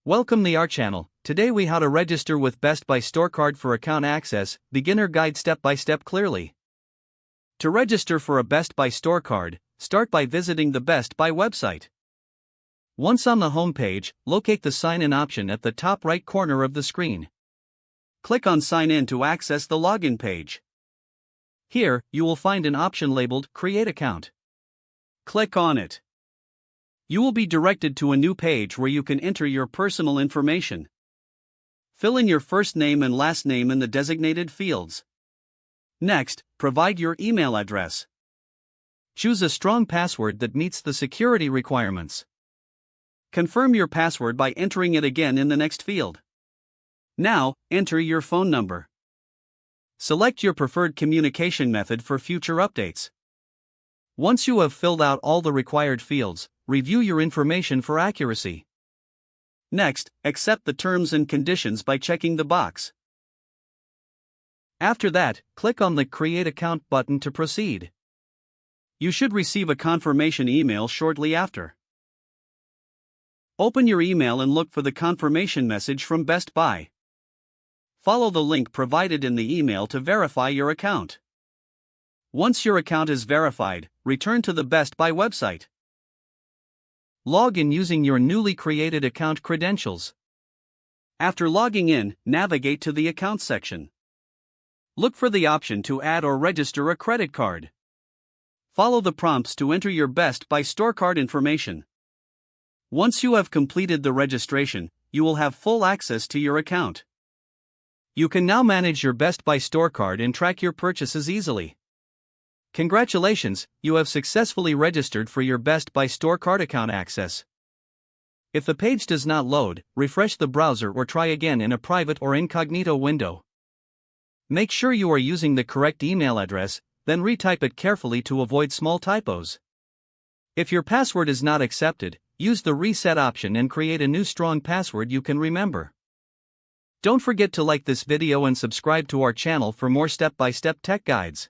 Welcome to our channel. Today we how to register with Best Buy StoreCard for account access, beginner guide step by step clearly. To register for a Best Buy StoreCard, start by visiting the Best Buy website. Once on the home page, locate the sign in option at the top right corner of the screen. Click on sign in to access the login page. Here, you will find an option labeled create account. Click on it. You will be directed to a new page where you can enter your personal information. Fill in your first name and last name in the designated fields. Next, provide your email address. Choose a strong password that meets the security requirements. Confirm your password by entering it again in the next field. Now, enter your phone number. Select your preferred communication method for future updates. Once you have filled out all the required fields, review your information for accuracy. Next, accept the terms and conditions by checking the box. After that, click on the Create Account button to proceed. You should receive a confirmation email shortly after. Open your email and look for the confirmation message from Best Buy. Follow the link provided in the email to verify your account. Once your account is verified, return to the Best Buy website. Log in using your newly created account credentials. After logging in, navigate to the Account section. Look for the option to add or register a credit card. Follow the prompts to enter your Best Buy StoreCard information. Once you have completed the registration, you will have full access to your account. You can now manage your Best Buy StoreCard and track your purchases easily. Congratulations, you have successfully registered for your Best Buy StoreCard account access. If the page does not load, refresh the browser or try again in a private or incognito window. Make sure you are using the correct email address, then retype it carefully to avoid small typos. If your password is not accepted, use the reset option and create a new strong password you can remember. Don't forget to like this video and subscribe to our channel for more step-by-step tech guides.